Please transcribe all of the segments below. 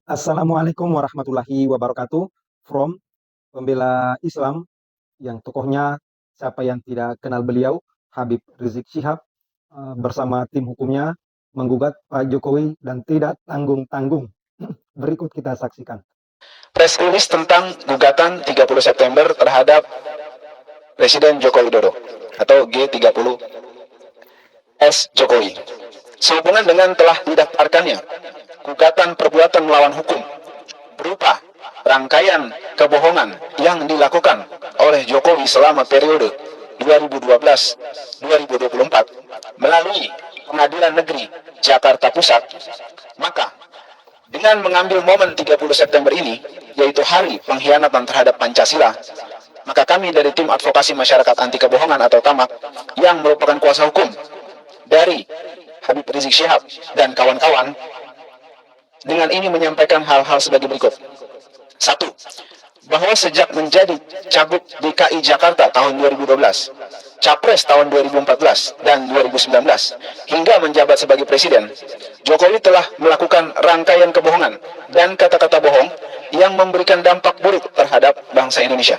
Assalamualaikum warahmatullahi wabarakatuh. From pembela Islam yang tokohnya siapa yang tidak kenal beliau, Habib Rizik Syihab, bersama tim hukumnya menggugat Pak Jokowi dan tidak tanggung-tanggung. Berikut kita saksikan. Press release tentang gugatan 30 September terhadap Presiden Joko Widodo atau G30 S Jokowi. Sehubungan dengan telah didaftarkannya gugatan perbuatan melawan hukum berupa rangkaian kebohongan yang dilakukan oleh Jokowi selama periode 2012-2024 melalui Pengadilan Negeri Jakarta Pusat, maka dengan mengambil momen 30 September ini, yaitu hari pengkhianatan terhadap Pancasila, maka kami dari tim advokasi masyarakat anti kebohongan atau TAMAK yang merupakan kuasa hukum dari Habib Rizik Syihab dan kawan-kawan dengan ini menyampaikan hal-hal sebagai berikut. 1. Bahwa sejak menjadi Cagup DKI Jakarta tahun 2012, Capres tahun 2014 dan 2019, hingga menjabat sebagai Presiden, Jokowi telah melakukan rangkaian kebohongan dan kata-kata bohong yang memberikan dampak buruk terhadap bangsa Indonesia.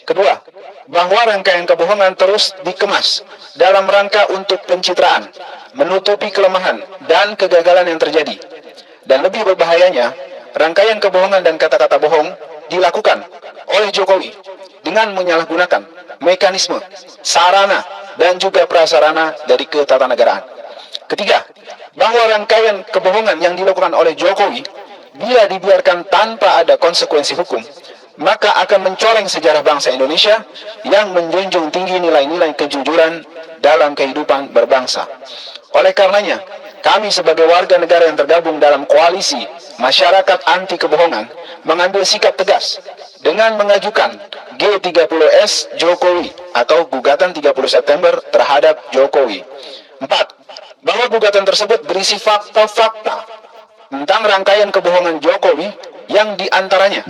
Kedua, bahwa rangkaian kebohongan terus dikemas dalam rangka untuk pencitraan, menutupi kelemahan dan kegagalan yang terjadi. Dan lebih berbahayanya, rangkaian kebohongan dan kata-kata bohong dilakukan oleh Jokowi dengan menyalahgunakan mekanisme, sarana, dan juga prasarana dari ketatanegaraan. Ketiga, bahwa rangkaian kebohongan yang dilakukan oleh Jokowi bila dibiarkan tanpa ada konsekuensi hukum, maka akan mencoreng sejarah bangsa Indonesia yang menjunjung tinggi nilai-nilai kejujuran dalam kehidupan berbangsa. Oleh karenanya, kami sebagai warga negara yang tergabung dalam koalisi masyarakat anti kebohongan mengambil sikap tegas dengan mengajukan G30S Jokowi atau gugatan 30 September terhadap Jokowi. 4. Bahwa gugatan tersebut berisi fakta-fakta tentang rangkaian kebohongan Jokowi yang diantaranya: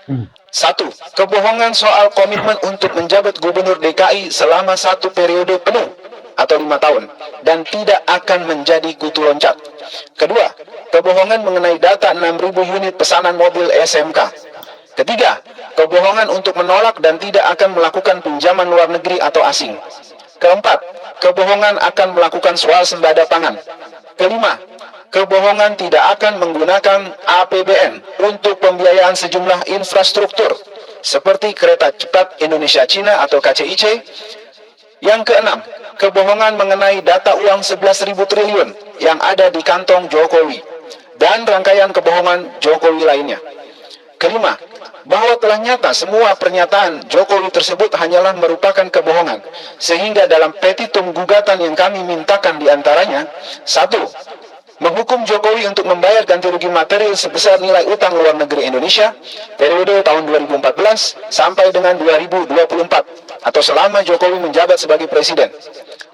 1. Kebohongan soal komitmen untuk menjabat Gubernur DKI selama 1 periode penuh atau 5 tahun dan tidak akan menjadi kutu loncat. Kedua, kebohongan mengenai data 6.000 unit pesanan mobil SMK. Ketiga, kebohongan untuk menolak dan tidak akan melakukan pinjaman luar negeri atau asing. Keempat, kebohongan akan melakukan swasembada pangan. Kelima, kebohongan tidak akan menggunakan APBN untuk pembiayaan sejumlah infrastruktur seperti kereta cepat Indonesia-Cina atau KCIC. Yang keenam, kebohongan mengenai data uang 11.000 triliun yang ada di kantong Jokowi dan rangkaian kebohongan Jokowi lainnya. Kelima, bahwa telah nyata semua pernyataan Jokowi tersebut hanyalah merupakan kebohongan, sehingga dalam petitum gugatan yang kami mintakan diantaranya: 1. Menghukum Jokowi untuk membayar ganti rugi material sebesar nilai utang luar negeri Indonesia periode tahun 2014 sampai dengan 2024 atau selama Jokowi menjabat sebagai Presiden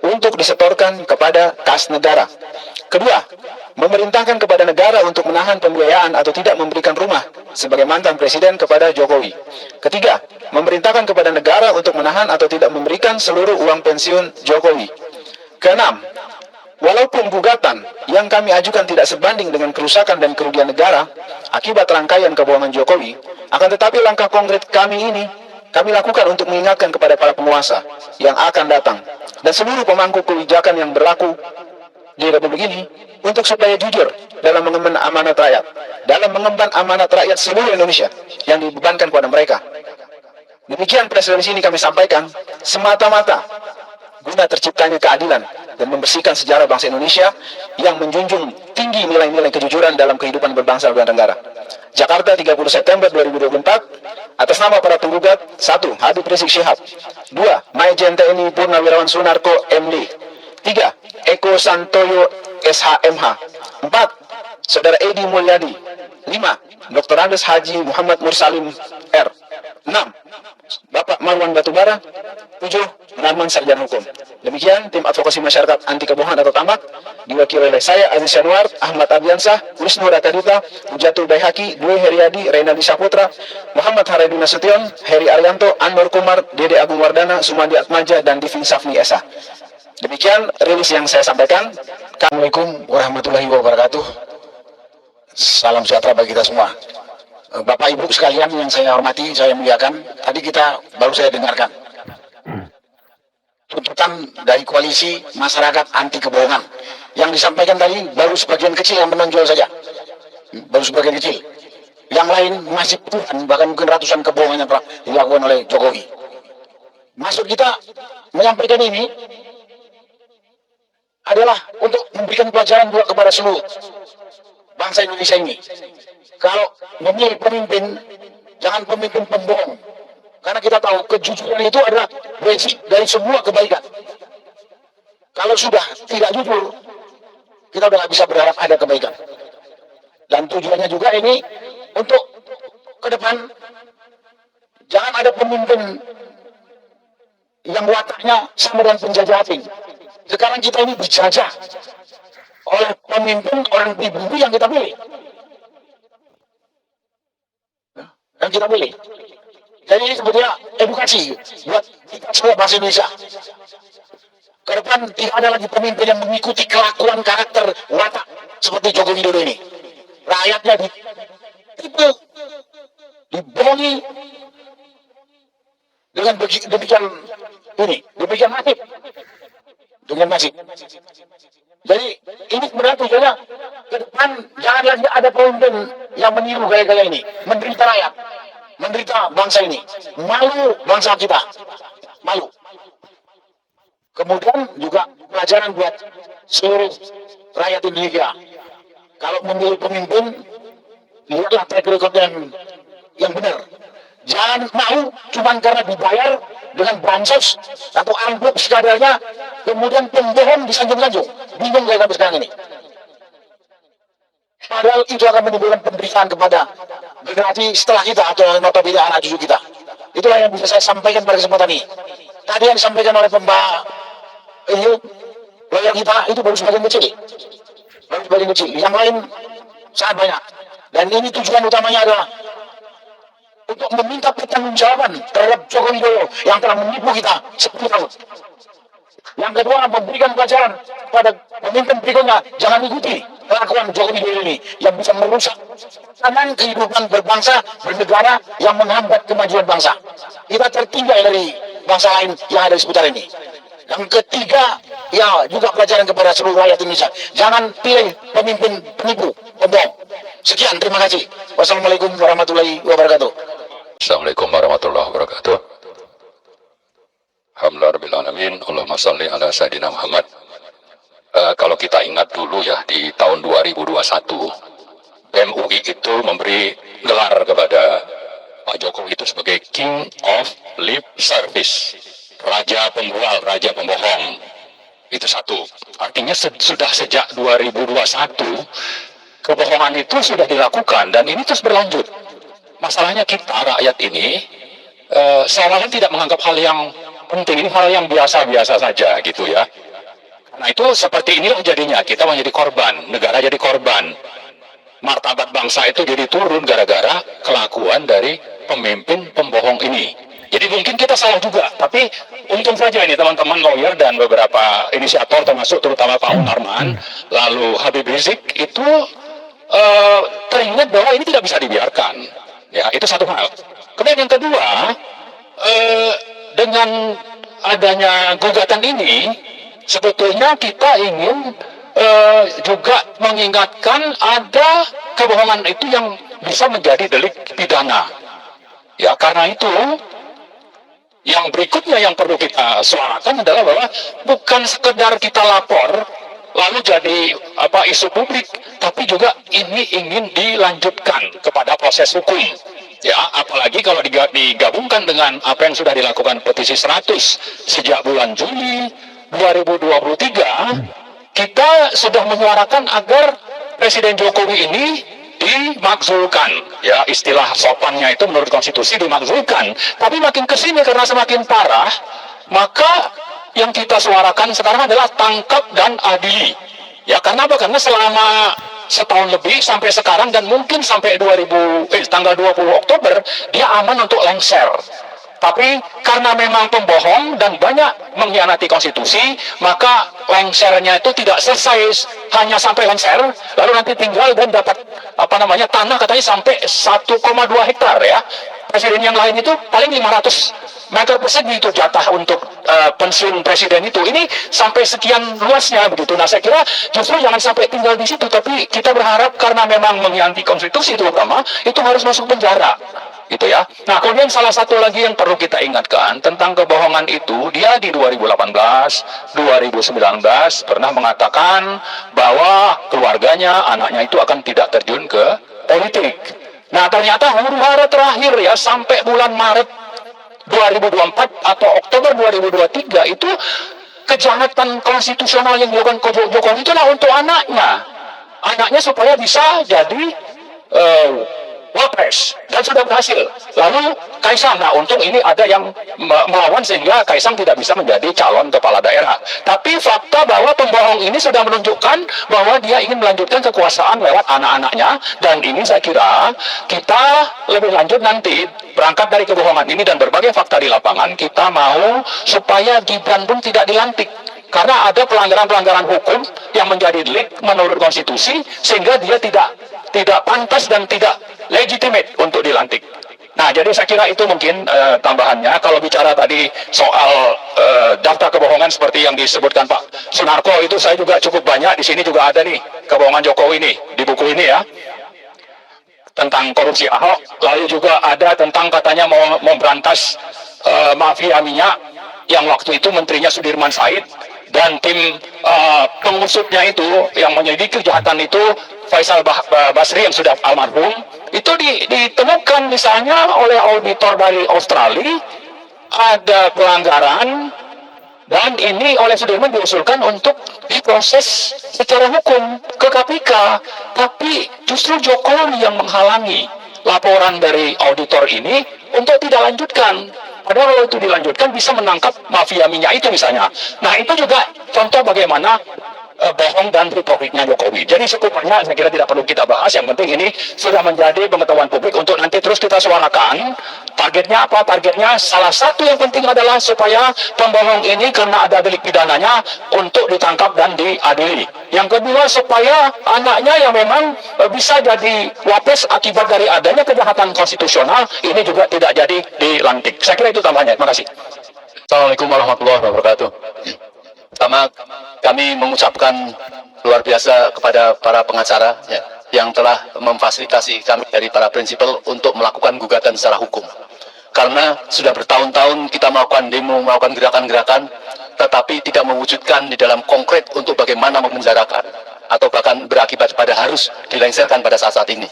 untuk disetorkan kepada kas negara. Kedua, memerintahkan kepada negara untuk menahan pembiayaan atau tidak memberikan rumah sebagai mantan Presiden kepada Jokowi. Ketiga, memerintahkan kepada negara untuk menahan atau tidak memberikan seluruh uang pensiun Jokowi. Keenam, walaupun gugatan yang kami ajukan tidak sebanding dengan kerusakan dan kerugian negara akibat rangkaian kebohongan Jokowi, akan tetapi langkah konkret kami ini kami lakukan untuk mengingatkan kepada para penguasa yang akan datang dan seluruh pemangku kebijakan yang berlaku di Republik ini untuk supaya jujur dalam mengemban amanat rakyat, dalam mengemban amanat rakyat seluruh Indonesia yang dibebankan kepada mereka. Demikian press release ini kami sampaikan semata-mata guna terciptanya keadilan dan membersihkan sejarah bangsa Indonesia yang menjunjung tinggi nilai-nilai kejujuran dalam kehidupan berbangsa dan negara. Jakarta, 30 September 2024, atas nama para penggugat: 1. Habib Rizik Syihab. 2. Maijen TNI Purnawirawan Sunarko MD. 3. Eko Santoyo SHMH. 4. Saudara Edi Mulyadi. 5. Dr. Andes Haji Muhammad Mursalim R. 6. Bapak Marwan Batubara. 7. Rahman Sarjana Hukum. Demikian tim advokasi masyarakat anti kebohongan atau TAMAK diwakili oleh saya Aziz Yanuar, Ahmad Ardiansah, Wisnu Rakadita, Hujatul Baihaqi, Dwi Heriadi, Reynaldi Saputra, Muhammad Haryadi Nasution, Heri Arianto, Anwar Kumar, Dede Agung Wardana, Sumandi Atmaja, dan Divin Safni Esa. Demikian rilis yang saya sampaikan. Assalamualaikum warahmatullahi wabarakatuh. Salam sejahtera bagi kita semua. Bapak Ibu sekalian yang saya hormati, saya muliakan, tadi baru saya dengarkan tuntutan dari koalisi masyarakat anti kebohongan. Yang disampaikan tadi baru sebagian kecil yang menonjol saja. Baru sebagian kecil. Yang lain masih puluhan, bahkan mungkin ratusan kebohongan yang telah dilakukan oleh Jokowi. Maksud kita menyampaikan ini adalah untuk memberikan pelajaran juga kepada seluruh bangsa Indonesia ini. Kalau memilih pemimpin, jangan pemimpin pembohong. Karena kita tahu kejujuran itu adalah basic dari semua kebaikan. Kalau sudah tidak jujur, kita udah nggak bisa berharap ada kebaikan. Dan tujuannya juga ini untuk ke depan, jangan ada pemimpin yang wataknya sama dengan penjajah asing. Sekarang kita ini dijajah oleh pemimpin orang pribumi yang kita pilih. Yang kita pilih. Jadi ini sebetulnya edukasi buat kita semua bangsa Indonesia. Ke depan tidak ada lagi pemimpin yang mengikuti kelakuan karakter watak seperti Joko Widodo ini. Rakyatnya ditipu, dibohongi dengan demikian masif. Dengan masif. Jadi ini sebenarnya tujuannya ke depan jangan lagi ada pemimpin yang meniru gaya-gaya ini, menderita rakyat, menderita bangsa ini, malu bangsa kita, malu. Kemudian juga pelajaran buat seluruh rakyat Indonesia. Kalau memilih pemimpin, lihatlah track record yang benar. Jangan mau cuma karena dibayar dengan bansos atau amplop sekadarnya, kemudian pembohong disanjung-sanjung. Bingung saya sampai sekarang ini. Padahal itu akan menimbulkan penderitaan kepada generasi setelah kita atau notabene anak cucu kita. Itulah yang bisa saya sampaikan pada kesempatan ini. Tadi yang disampaikan oleh lawyer kita itu baru sebagian kecil. Baru sebagian kecil. Yang lain sangat banyak. Dan ini tujuan utamanya adalah untuk meminta pertanggungjawaban terhadap Joko Widodo yang telah menipu kita 10 tahun. Yang kedua, memberikan pelajaran pada pemimpin berikutnya, jangan ikuti kelakuan Joko Widodo ini yang bisa merusak tatanan kehidupan berbangsa, bernegara yang menghambat kemajuan bangsa. Kita tertinggal dari bangsa lain yang ada di seputar ini. Yang ketiga, ya juga pelajaran kepada seluruh rakyat Indonesia. Jangan pilih pemimpin penipu, pembohong. Sekian, terima kasih. Wassalamualaikum warahmatullahi wabarakatuh. Assalamualaikum warahmatullahi wabarakatuh. Alhamdulillahirrahmanirrahim. Allahumma salli ala Sayyidina Muhammad. Kalau kita ingat dulu ya, di tahun 2021, MUI itu memberi gelar kepada Pak Jokowi itu sebagai King of Lip Service. Raja pembual, raja pembohong. Itu satu. Artinya sudah sejak 2021, kebohongan itu sudah dilakukan dan ini terus berlanjut. Masalahnya kita rakyat ini seolah-olah tidak menganggap hal yang penting, ini hal yang biasa-biasa saja gitu ya. Karena itu seperti inilah jadinya kita menjadi korban, negara jadi korban, martabat bangsa itu jadi turun gara-gara kelakuan dari pemimpin pembohong ini. Jadi mungkin kita salah juga, tapi untung saja ini teman-teman lawyer dan beberapa inisiator termasuk terutama Pak Munarman, lalu Habib Rizik itu teringat bahwa ini tidak bisa dibiarkan. Ya, itu satu hal. Kemudian yang kedua, dengan adanya gugatan ini, sebetulnya kita ingin juga mengingatkan ada kebohongan itu yang bisa menjadi delik pidana. Ya, karena itu, yang berikutnya yang perlu kita suarakan adalah bahwa bukan sekedar kita lapor, lalu jadi isu publik, tapi juga ini ingin dilanjutkan kepada proses hukum. Ya, apalagi kalau digabungkan dengan apa yang sudah dilakukan petisi 100 sejak bulan Juli 2023, kita sudah menyuarakan agar Presiden Jokowi ini dimakzulkan. Ya, istilah sopannya itu menurut konstitusi dimakzulkan. Tapi makin kesini karena semakin parah, maka yang kita suarakan sekarang adalah tangkap dan adili. Ya, karena apa? Karena selama setahun lebih sampai sekarang dan mungkin sampai tanggal 20 Oktober dia aman untuk lengser. Tapi karena memang pembohong dan banyak mengkhianati konstitusi, maka lengsernya itu tidak selesai, hanya sampai lengser, lalu nanti tinggal dan dapat tanah katanya sampai 1,2 hektar ya. Presiden yang lain itu paling 500 meter persegi itu jatah untuk pensiun presiden itu. Ini sampai sekian luasnya begitu. Nah, saya kira justru jangan sampai tinggal di situ, tapi kita berharap karena memang mengkhianati konstitusi terutama, itu harus masuk penjara. Gitu ya. Nah, kemudian salah satu lagi yang perlu kita ingatkan tentang kebohongan itu, dia di 2018, 2019 pernah mengatakan bahwa keluarganya, anaknya itu akan tidak terjun ke politik. Nah, ternyata huru-hara terakhir ya sampai bulan Maret 2024 atau Oktober 2023 itu kejahatan konstitusional yang dilakukan Jokowi itulah untuk anaknya. Anaknya supaya bisa jadi Wapres, dan sudah berhasil. Lalu Kaisang, nah untung ini ada yang melawan sehingga Kaisang tidak bisa menjadi calon kepala daerah. Tapi fakta bahwa pembohong ini sudah menunjukkan bahwa dia ingin melanjutkan kekuasaan lewat anak-anaknya, dan ini saya kira kita lebih lanjut nanti berangkat dari kebohongan ini dan berbagai fakta di lapangan, kita mau supaya Gibran pun tidak dilantik. Karena ada pelanggaran-pelanggaran hukum yang menjadi delik menurut konstitusi, sehingga dia tidak pantas dan tidak legitimate untuk dilantik. Nah, jadi saya kira itu mungkin tambahannya. Kalau bicara tadi soal daftar kebohongan seperti yang disebutkan Pak Sunarko, itu saya juga cukup banyak. Di sini juga ada nih kebohongan Jokowi nih di buku ini ya, tentang korupsi Ahok. Lalu juga ada tentang katanya mau memberantas mafia minyak yang waktu itu menterinya Sudirman Said, dan tim pengusutnya itu yang menyelidiki kejahatan itu Faisal Basri yang sudah almarhum, itu ditemukan misalnya oleh auditor dari Australia ada pelanggaran, dan ini oleh Sudirman diusulkan untuk diproses secara hukum ke KPK, tapi justru Jokowi yang menghalangi laporan dari auditor ini untuk tidak lanjutkan. Padahal kalau itu dilanjutkan bisa menangkap mafia minyak itu misalnya. Nah, itu juga contoh bagaimana bohong dan hipokriknya Jokowi. Jadi cukup banyak, saya kira tidak perlu kita bahas. Yang penting ini sudah menjadi pengetahuan publik untuk nanti terus kita suarakan. Targetnya apa? Targetnya salah satu yang penting adalah supaya pembohong ini karena ada delik pidananya untuk ditangkap dan diadili. Yang kedua, supaya anaknya yang memang bisa jadi wapres akibat dari adanya kejahatan konstitusional ini juga tidak jadi dilantik. Saya kira itu tambahnya. Terima kasih. Assalamualaikum warahmatullahi wabarakatuh. Pertama, kami mengucapkan luar biasa kepada para pengacara ya, yang telah memfasilitasi kami dari para prinsipal untuk melakukan gugatan secara hukum. Karena sudah bertahun-tahun kita melakukan demo, melakukan gerakan-gerakan, tetapi tidak mewujudkan di dalam konkret untuk bagaimana memenjarakan atau bahkan berakibat pada harus dilengsarkan pada saat-saat ini.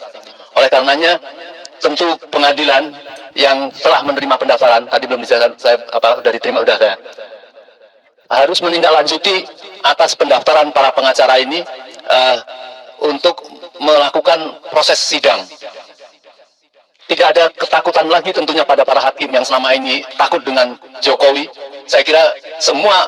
Oleh karenanya, tentu pengadilan yang telah menerima pendaftaran, tadi belum dijelaskan, saya sudah diterima, sudah saya harus menindaklanjuti atas pendaftaran para pengacara ini untuk melakukan proses sidang. Tidak ada ketakutan lagi tentunya pada para hakim yang selama ini takut dengan Jokowi. Saya kira semua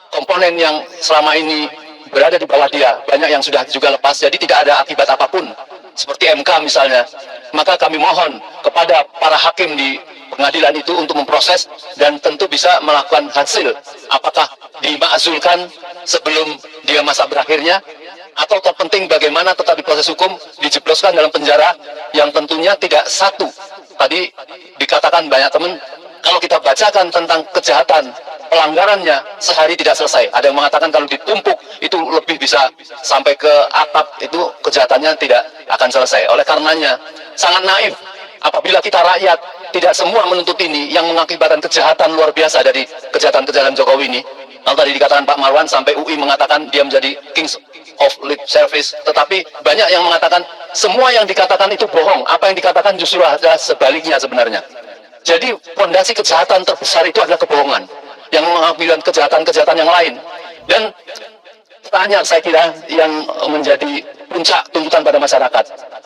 komponen yang selama ini berada di bawah dia, banyak yang sudah juga lepas, jadi tidak ada akibat apapun. Seperti MK misalnya. Maka kami mohon kepada para hakim di pengadilan itu untuk memproses dan tentu bisa melakukan hasil. Apakah dimakzulkan sebelum dia masa berakhirnya, atau terpenting bagaimana tetap di proses hukum dijebloskan dalam penjara yang tentunya tidak satu. Tadi dikatakan banyak teman, kalau kita bacakan tentang kejahatan pelanggarannya sehari tidak selesai. Ada yang mengatakan kalau ditumpuk itu lebih bisa sampai ke atap, itu kejahatannya tidak akan selesai. Oleh karenanya sangat naif apabila kita rakyat tidak semua menuntut ini yang mengakibatkan kejahatan luar biasa dari kejahatan-kejahatan Jokowi ini. Kalau tadi dikatakan Pak Marwan sampai UI mengatakan dia menjadi Kings of Lip Service, tetapi banyak yang mengatakan semua yang dikatakan itu bohong. Apa yang dikatakan justru adalah sebaliknya sebenarnya. Jadi fondasi kejahatan terbesar itu adalah kebohongan yang mengakibatkan kejahatan-kejahatan yang lain. Dan pertanyaan saya kira yang menjadi puncak tuntutan pada masyarakat,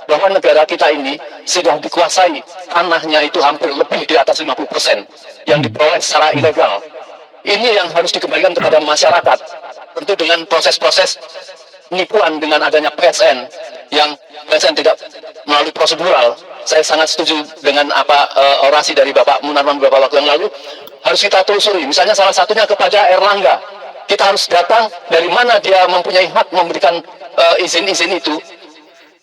bahwa negara kita ini sudah dikuasai tanahnya itu hampir lebih di atas 50% yang diperoleh secara ilegal. Ini yang harus dikembalikan kepada masyarakat, tentu dengan proses-proses penipuan dengan adanya PSN yang PSN tidak melalui prosedural. Saya sangat setuju dengan apa orasi dari Bapak Munarman beberapa waktu yang lalu. Harus kita telusuri. Misalnya salah satunya kepada Erlangga. Kita harus datang dari mana dia mempunyai hak memberikan izin-izin itu.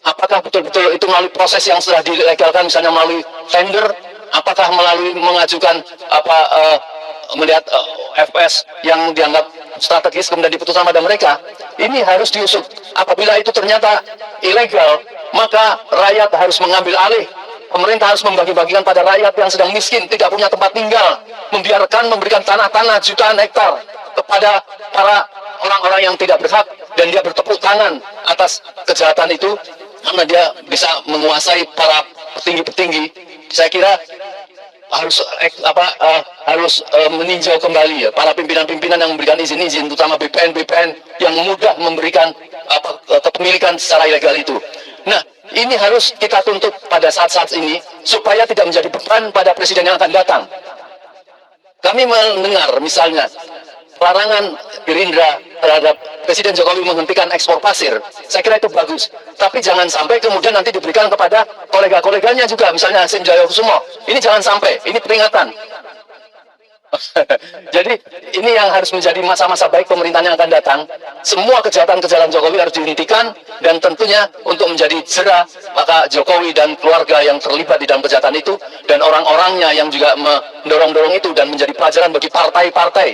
Apakah betul-betul itu melalui proses yang sudah dilegalkan, misalnya melalui tender, apakah melalui mengajukan melihat FPS yang dianggap strategis kemudian diputuskan pada mereka. Ini harus diusut. Apabila itu ternyata ilegal, maka rakyat harus mengambil alih. Pemerintah harus membagi-bagikan pada rakyat yang sedang miskin, tidak punya tempat tinggal, membiarkan memberikan tanah-tanah jutaan hektar kepada para orang-orang yang tidak berhak, dan dia bertepuk tangan atas kejahatan itu karena dia bisa menguasai para petinggi-petinggi. Saya kira harus meninjau kembali ya para pimpinan-pimpinan yang memberikan izin-izin, terutama BPN yang mudah memberikan kepemilikan secara ilegal itu. Nah, ini harus kita tuntut pada saat-saat ini supaya tidak menjadi beban pada presiden yang akan datang. Kami mendengar misalnya larangan Gerindra terhadap Presiden Jokowi menghentikan ekspor pasir. Saya kira itu bagus. Tapi jangan sampai kemudian nanti diberikan kepada kolega-koleganya juga, misalnya Hasim Joyokusumo. Ini jangan sampai, ini peringatan. Jadi ini yang harus menjadi masa-masa baik pemerintahan yang akan datang. Semua kejahatan-kejahatan Jokowi harus dihentikan, dan tentunya untuk menjadi jera maka Jokowi dan keluarga yang terlibat di dalam kejahatan itu dan orang-orangnya yang juga mendorong-dorong itu, dan menjadi pelajaran bagi partai-partai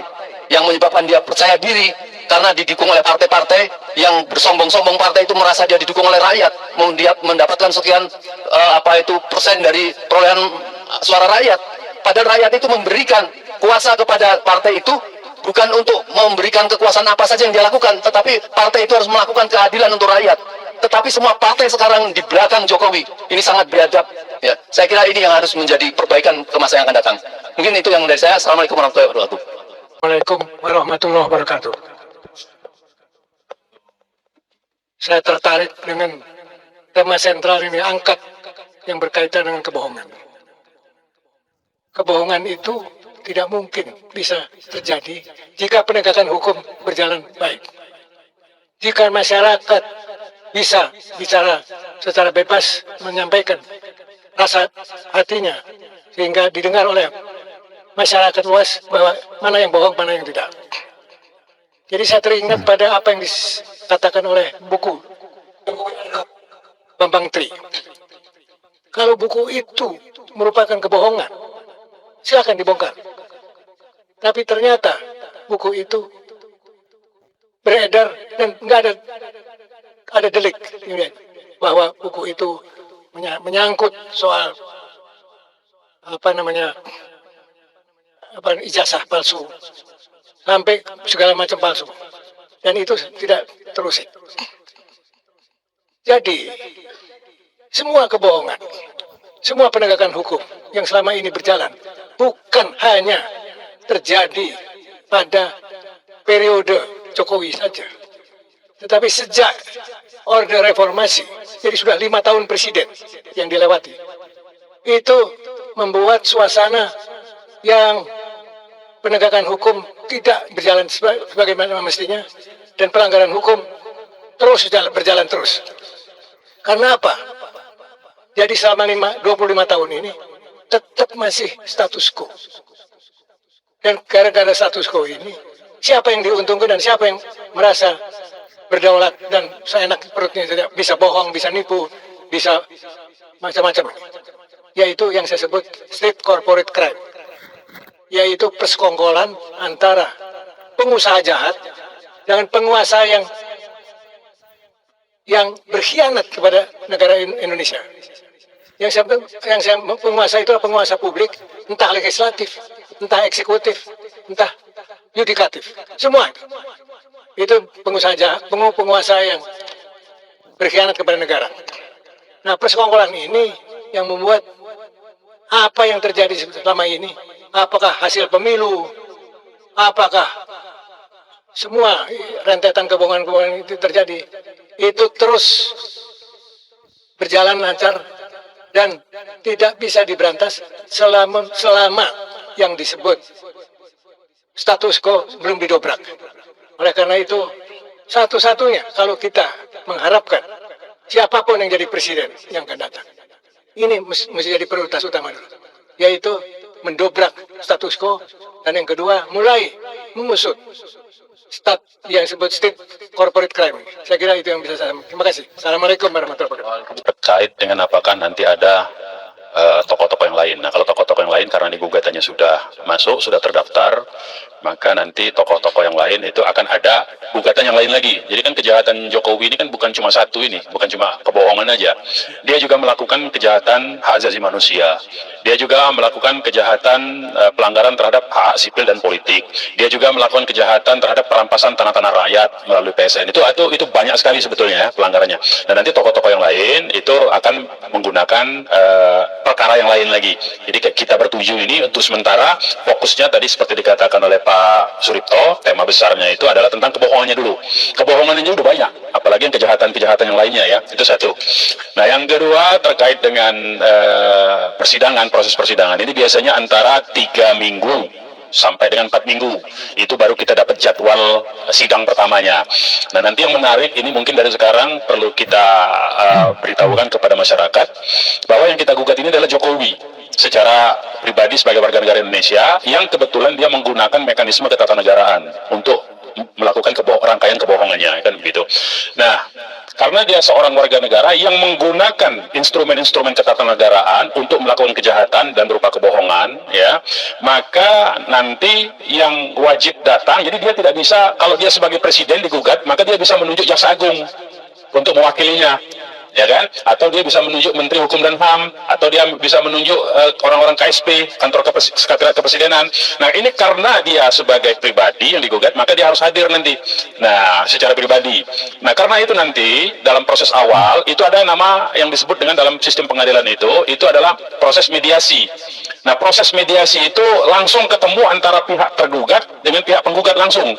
yang menyebabkan dia percaya diri karena didukung oleh partai-partai yang bersombong-sombong. Partai itu merasa dia didukung oleh rakyat, dia mendapatkan sekian persen dari perolehan suara rakyat. Padahal rakyat itu memberikan kuasa kepada partai itu bukan untuk memberikan kekuasaan apa saja yang dia lakukan, tetapi partai itu harus melakukan keadilan untuk rakyat. Tetapi semua partai sekarang di belakang Jokowi, ini sangat biadab. Ya, saya kira ini yang harus menjadi perbaikan ke masa yang akan datang. Mungkin itu yang dari saya. Assalamualaikum warahmatullahi wabarakatuh. Assalamualaikum warahmatullahi wabarakatuh. Saya tertarik dengan tema sentral ini, angkat yang berkaitan dengan kebohongan. Kebohongan itu tidak mungkin bisa terjadi jika penegakan hukum berjalan baik. Jika masyarakat bisa bicara secara bebas, menyampaikan rasa hatinya, sehingga didengar oleh masyarakat luas bahwa mana yang bohong, mana yang tidak. Jadi saya teringat pada apa yang dikatakan oleh buku Bambang Tri. Kalau buku itu merupakan kebohongan, silakan dibongkar. Tapi ternyata buku itu beredar dan nggak ada delik bahwa buku itu menyangkut soal ijazah palsu sampai segala macam palsu, dan itu tidak terusik. Jadi semua kebohongan, semua penegakan hukum yang selama ini berjalan bukan hanya terjadi pada periode Jokowi saja, tetapi sejak Orde Reformasi, jadi sudah 5 tahun presiden yang dilewati, itu membuat suasana yang penegakan hukum tidak berjalan sebagaimana mestinya, dan pelanggaran hukum terus berjalan terus. Karena apa? Jadi selama 25 tahun ini tetap masih status quo. Dan gara-gara status quo ini, siapa yang diuntungkan dan siapa yang merasa berdaulat dan seenak perutnya, tidak bisa bohong, bisa nipu, bisa macam-macam. Yaitu yang saya sebut state corporate crime. Yaitu persekongkolan antara pengusaha jahat dengan penguasa yang berkhianat kepada negara Indonesia. Yang saya penguasa itu adalah penguasa publik, entah legislatif, entah eksekutif, entah yudikatif, semua itu pengusaha jahat, penguasa yang berkhianat kepada negara. Nah, persekongkolan ini yang membuat apa yang terjadi selama ini, apakah hasil pemilu, apakah semua rentetan kebohongan-kebohongan itu terjadi, itu terus berjalan lancar dan tidak bisa diberantas selama yang disebut status quo belum didobrak. Oleh karena itu, satu-satunya kalau kita mengharapkan siapapun yang jadi presiden yang akan datang. Ini mesti jadi prioritas utama dulu, yaitu mendobrak status quo, dan yang kedua mulai mengusut yang disebut state corporate crime. Saya kira itu yang bisa saya. Terima kasih. Assalamualaikum warahmatullahi wabarakatuh. Terkait dengan apakah nanti ada tokoh-tokoh yang lain. Nah, kalau tokoh-tokoh yang lain karena ini gugatannya sudah masuk, sudah terdaftar, maka nanti tokoh-tokoh yang lain itu akan ada gugatan yang lain lagi. Jadi kan kejahatan Jokowi ini kan bukan cuma satu ini, bukan cuma kebohongan aja. Dia juga melakukan kejahatan hak asasi manusia. Dia juga melakukan kejahatan pelanggaran terhadap hak sipil dan politik. Dia juga melakukan kejahatan terhadap perampasan tanah-tanah rakyat melalui PSN. Itu banyak sekali sebetulnya ya pelanggarannya. Dan nanti tokoh-tokoh yang lain itu akan menggunakan perkara yang lain lagi. Jadi kita bertujuh ini untuk sementara fokusnya tadi seperti dikatakan oleh Pak Suripto, tema besarnya itu adalah tentang kebohongannya dulu. Kebohongannya udah banyak, apalagi yang kejahatan-kejahatan yang lainnya ya. Itu satu. Nah, yang kedua terkait dengan proses persidangan ini biasanya antara 3 minggu sampai dengan 4 minggu itu baru kita dapat jadwal sidang pertamanya. Nah, nanti yang menarik ini mungkin dari sekarang perlu kita beritahukan kepada masyarakat bahwa yang kita gugat ini adalah Jokowi secara pribadi sebagai warga negara Indonesia yang kebetulan dia menggunakan mekanisme ketatanegaraan untuk melakukan rangkaian kebohongannya, kan begitu. Nah, karena dia seorang warga negara yang menggunakan instrumen-instrumen ketatanegaraan untuk melakukan kejahatan dan berupa kebohongan, ya, maka nanti yang wajib datang, jadi dia tidak bisa, kalau dia sebagai presiden digugat, maka dia bisa menunjuk jaksa agung untuk mewakilinya, ya kan? Atau dia bisa menunjuk Menteri Hukum dan HAM, atau dia bisa menunjuk orang-orang KSP, kantor sekretariat kepresidenan. Nah, ini karena dia sebagai pribadi yang digugat, maka dia harus hadir nanti. Nah, secara pribadi. Nah, karena itu nanti dalam proses awal itu ada nama yang disebut dengan dalam sistem pengadilan itu adalah proses mediasi. Nah, proses mediasi itu langsung ketemu antara pihak tergugat dengan pihak penggugat langsung.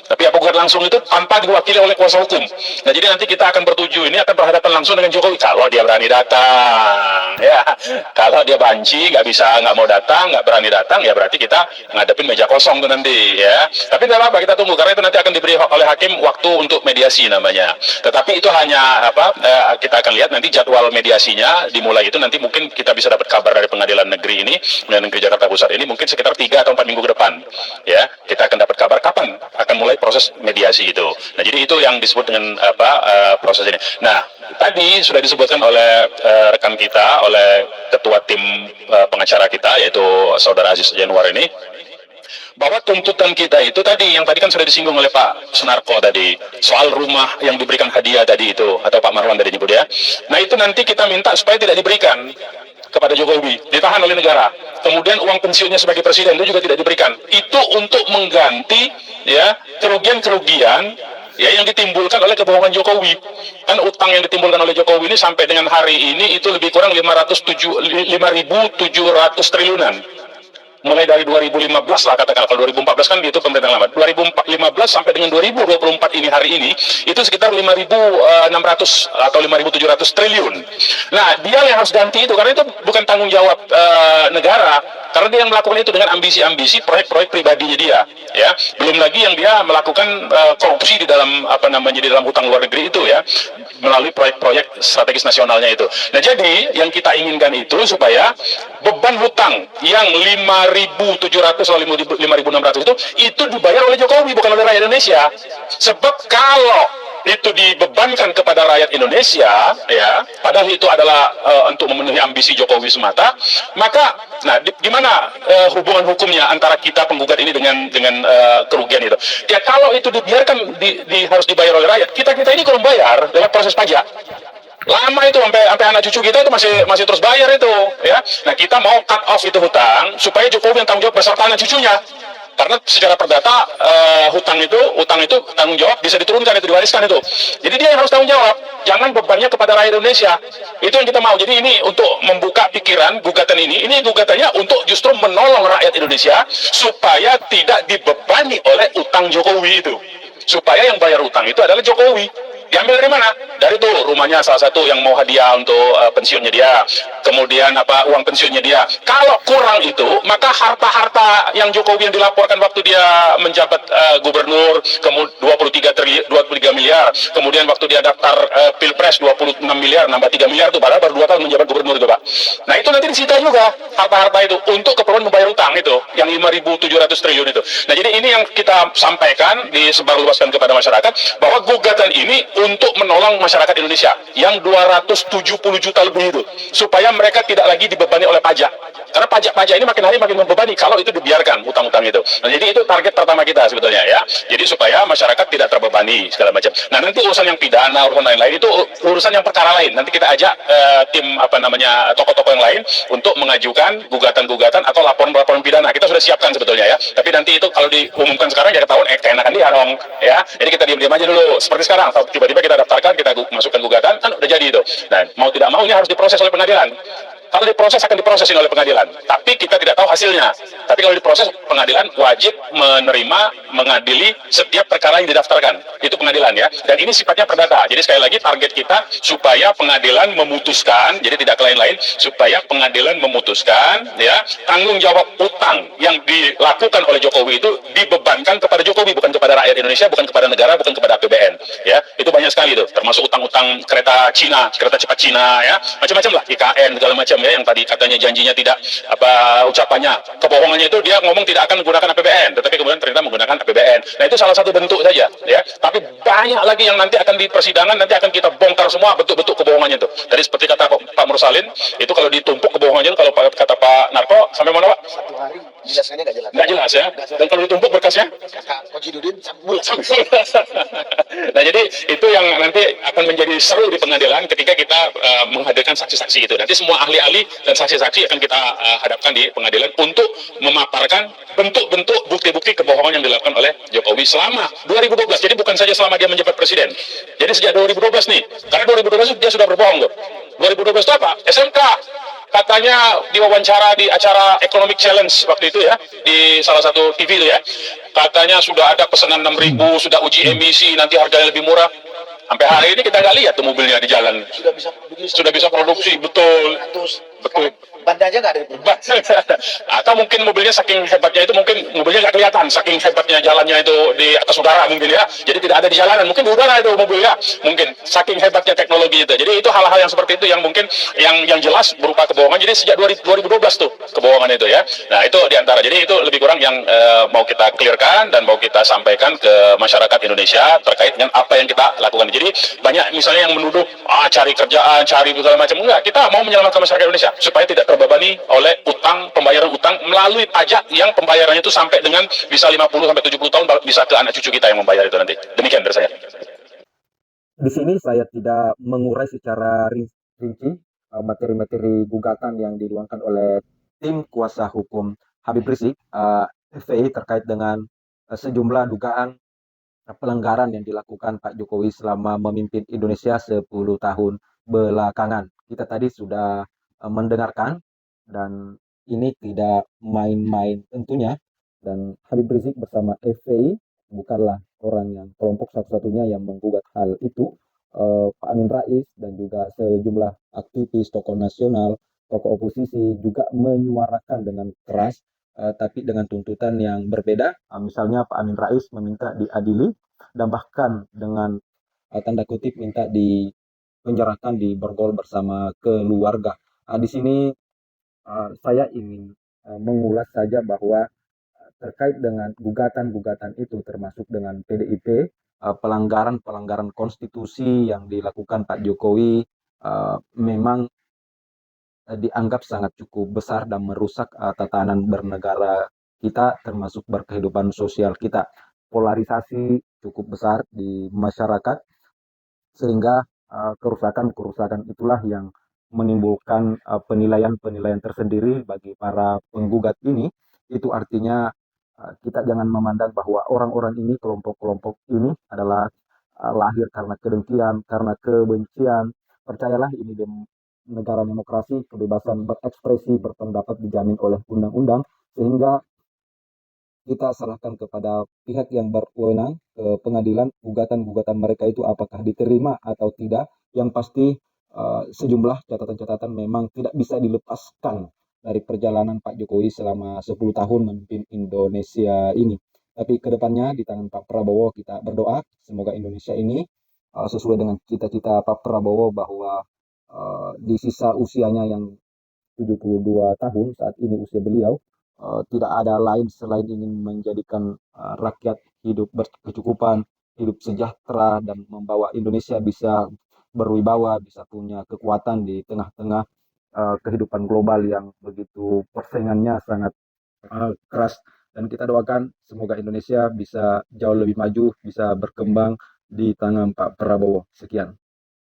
Tapi pihak penggugat langsung itu tanpa diwakili oleh kuasa hukum. Nah, jadi nanti kita akan bertujuh ini akan berhadapan langsung dengan Jokowi kalau dia berani datang. Ya, kalau dia banci, nggak mau datang, nggak berani datang, ya berarti kita ngadepin meja kosong tuh nanti, ya. Tapi tidak apa-apa, kita tunggu karena itu nanti akan diberi oleh hakim waktu untuk mediasi namanya. Tetapi itu hanya kita akan lihat nanti jadwal mediasinya dimulai itu nanti mungkin kita bisa dapat kabar dari pengadilan negeri ini, pengadilan negeri Jakarta Pusat ini mungkin sekitar 3 atau 4 minggu ke depan, ya. Kita akan dapat kabar kapan akan mulai proses mediasi itu. Nah, jadi itu yang disebut dengan proses ini. Nah, tadi sudah disebutkan oleh rekan kita, oleh ketua tim pengacara kita yaitu Saudara Aziz Januar ini, bahwa tuntutan kita itu tadi yang tadi kan sudah disinggung oleh Pak Sunarko tadi soal rumah yang diberikan hadiah tadi itu, atau Pak Marwan tadi nyebut ya. Nah, itu nanti kita minta supaya tidak diberikan kepada Jokowi, ditahan oleh negara. Kemudian uang pensiunnya sebagai presiden itu juga tidak diberikan. Itu untuk mengganti ya kerugian-kerugian ya yang ditimbulkan oleh kebohongan Jokowi. Kan utang yang ditimbulkan oleh Jokowi ini sampai dengan hari ini itu lebih kurang 5.700 triliunan. Mulai dari 2015 lah katakan, kalau 2014 kan itu pemerintahan lama. 2015 sampai dengan 2024 ini hari ini itu sekitar 5.600 atau 5.700 triliun. Nah, dia yang harus ganti itu karena itu bukan tanggung jawab negara, karena dia yang melakukan itu dengan ambisi-ambisi proyek-proyek pribadinya dia, ya. Belum lagi yang dia melakukan korupsi di dalam di dalam hutang luar negeri itu ya, melalui proyek-proyek strategis nasionalnya itu. Nah, jadi yang kita inginkan itu supaya beban hutang yang 5.700 atau 5.600 itu dibayar oleh Jokowi, bukan oleh rakyat Indonesia. Sebab kalau itu dibebankan kepada rakyat Indonesia, ya, padahal itu adalah untuk memenuhi ambisi Jokowi semata, maka, nah, gimana hubungan hukumnya antara kita penggugat ini dengan kerugian itu? Ya, kalau itu dibiarkan harus dibayar oleh rakyat, kita ini kalau bayar lewat proses pajak. Lama itu sampai anak cucu kita itu masih terus bayar itu, ya. Nah, kita mau cut off itu hutang supaya Jokowi yang tanggung jawab beserta anak cucunya. Karena secara perdata utang itu tanggung jawab bisa diturunkan, itu diwariskan itu. Jadi dia yang harus tanggung jawab, jangan bebannya kepada rakyat Indonesia. Itu yang kita mau. Jadi ini untuk membuka pikiran gugatan ini gugatannya untuk justru menolong rakyat Indonesia supaya tidak dibebani oleh utang Jokowi itu. Supaya yang bayar utang itu adalah Jokowi. Diambil dari mana? dari tuh rumahnya salah satu yang mau hadiah untuk pensiunnya dia, kemudian uang pensiunnya dia. Kalau kurang itu, maka harta-harta yang Jokowi yang dilaporkan waktu dia menjabat gubernur, kemudian 23 miliar, kemudian waktu dia daftar Pilpres 26 miliar, nambah 3 miliar tuh, padahal baru 2 tahun menjabat gubernur itu, Pak. Nah, itu nanti disita juga harta-harta itu untuk keperluan membayar utang itu, yang 5.700 triliun itu. Nah, jadi ini yang kita sampaikan, disebarluaskan kepada masyarakat, bahwa gugatan ini untuk menolong masyarakat Indonesia yang 270 juta lebih itu, supaya mereka tidak lagi dibebani oleh pajak. Karena pajak-pajak ini makin hari makin membebani kalau itu dibiarkan, utang-utang itu. Nah, jadi itu target pertama kita sebetulnya ya. Jadi supaya masyarakat tidak terbebani segala macam. Nah, nanti urusan yang pidana, urusan lain-lain itu urusan yang perkara lain. Nanti kita ajak tim tokoh-tokoh yang lain untuk mengajukan gugatan-gugatan atau laporan-laporan pidana. Kita sudah siapkan sebetulnya ya. Tapi nanti itu kalau diumumkan sekarang ya ketahuan keenakan dia dong ya. Jadi kita diam-diam aja dulu seperti sekarang. Tiba-tiba kita daftarkan, kita masukkan gugatan, kan udah jadi itu. Nah, mau tidak mau ini harus diproses oleh pengadilan. Kalau diproses akan diproses oleh pengadilan, tapi kita tidak tahu hasilnya. Tapi kalau diproses, pengadilan wajib menerima, mengadili setiap perkara yang didaftarkan. Itu pengadilan ya. Dan ini sifatnya perdata. Jadi sekali lagi target kita supaya pengadilan memutuskan, jadi tidak ke lain-lain, supaya pengadilan memutuskan ya tanggung jawab utang yang dilakukan oleh Jokowi itu dibebankan kepada Jokowi, bukan kepada rakyat Indonesia, bukan kepada negara, bukan kepada APBN. Ya, itu banyak sekali itu, termasuk utang-utang kereta Cina, kereta cepat Cina ya, macam-macam lah, IKN segala macam ya, yang tadi katanya janjinya tidak ucapannya, kebohongannya itu dia ngomong tidak akan menggunakan APBN, tetapi kemudian ternyata menggunakan APBN. Nah, itu salah satu bentuk saja ya. Tapi banyak lagi yang nanti akan di persidangan, nanti akan kita bongkar semua bentuk-bentuk kebohongannya itu. Tadi seperti kata Pak Mursalin, itu kalau ditumpuk kebohongannya itu, kalau kata Pak Narko sampai mana Pak? 1 hari jelaskannya nggak jelas. Nggak jelas ya. Dan kalau ditumpuk berkasnya? Kata Koji Dudin bulan. Nah, jadi itu yang nanti akan menjadi seru di pengadilan ketika kita menghadirkan saksi-saksi itu. Nanti semua ahli-ahli dan saksi-saksi akan kita hadapkan di pengadilan untuk memaparkan bentuk-bentuk bukti-bukti kebohongan yang dilakukan oleh Jokowi selama 2012. Jadi bukan saja selama dia menjabat presiden. Jadi sejak 2012 nih. Karena 2012 dia sudah berbohong tuh. 2012 itu apa? SMK. Katanya diwawancara di acara Economic Challenge waktu itu ya, di salah satu TV itu ya, katanya sudah ada pesanan 6.000, sudah uji emisi, nanti harganya lebih murah. Sampai hari ini kita nggak lihat tuh mobilnya di jalan. Sudah bisa produksi, betul. Betul. Ban aja nggak ada. Atau mungkin mobilnya saking hebatnya itu, mungkin mobilnya nggak kelihatan, saking hebatnya jalannya itu di atas udara mungkin ya. Jadi tidak ada di jalanan, mungkin di udara itu mobilnya. Mungkin saking hebatnya teknologi itu. Jadi itu hal-hal yang seperti itu yang mungkin yang jelas berupa kebohongan. Jadi sejak 2012 tuh kebohongan itu ya. Nah, itu diantara. Jadi itu lebih kurang yang mau kita clearkan dan mau kita sampaikan ke masyarakat Indonesia terkait dengan apa yang kita lakukan. Jadi banyak misalnya yang menuduh cari kerjaan, cari segala macam. Enggak, kita mau menyelamatkan masyarakat Indonesia supaya tidak terbebani oleh utang, pembayaran utang melalui pajak yang pembayarannya itu sampai dengan bisa 50 sampai 70 tahun, bisa ke anak cucu kita yang membayar itu nanti. Demikian dari saya. Di sini saya tidak mengurai secara rinci materi-materi gugatan yang diluangkan oleh tim kuasa hukum Habib Rizik FPI terkait dengan sejumlah dugaan pelanggaran yang dilakukan Pak Jokowi selama memimpin Indonesia 10 tahun belakangan. Kita tadi sudah mendengarkan, dan ini tidak main-main tentunya, dan Habib Rizik bersama FPI bukanlah orang yang kelompok satu-satunya yang menggugat hal itu. Pak Amin Rais dan juga sejumlah aktivis, tokoh nasional, tokoh oposisi juga menyuarakan dengan keras, tapi dengan tuntutan yang berbeda. Misalnya Pak Amin Rais meminta diadili, dan bahkan dengan tanda kutip minta dipenjarakan di borgol bersama keluarga. Di sini saya ingin mengulas saja bahwa terkait dengan gugatan-gugatan itu, termasuk dengan PDIP, pelanggaran-pelanggaran konstitusi yang dilakukan Pak Jokowi memang dianggap sangat cukup besar dan merusak tatanan bernegara kita, termasuk berkehidupan sosial kita. Polarisasi cukup besar di masyarakat, sehingga kerusakan-kerusakan itulah yang menimbulkan penilaian-penilaian tersendiri bagi para penggugat ini. Itu artinya kita jangan memandang bahwa orang-orang ini, kelompok-kelompok ini adalah lahir karena kedengkian, karena kebencian. Percayalah, ini negara demokrasi, kebebasan berekspresi, berpendapat dijamin oleh undang-undang, sehingga kita serahkan kepada pihak yang berwenang ke pengadilan, gugatan-gugatan mereka itu apakah diterima atau tidak. Yang pasti sejumlah catatan-catatan memang tidak bisa dilepaskan dari perjalanan Pak Jokowi selama 10 tahun memimpin Indonesia ini. Tapi kedepannya di tangan Pak Prabowo kita berdoa semoga Indonesia ini sesuai dengan cita-cita Pak Prabowo bahwa di sisa usianya yang 72 tahun saat ini usia beliau, tidak ada lain selain ingin menjadikan rakyat hidup berkecukupan, hidup sejahtera, dan membawa Indonesia bisa berwibawa, bisa punya kekuatan di tengah-tengah kehidupan global yang begitu persaingannya sangat keras. Dan kita doakan semoga Indonesia bisa jauh lebih maju, bisa berkembang di tangan Pak Prabowo. Sekian.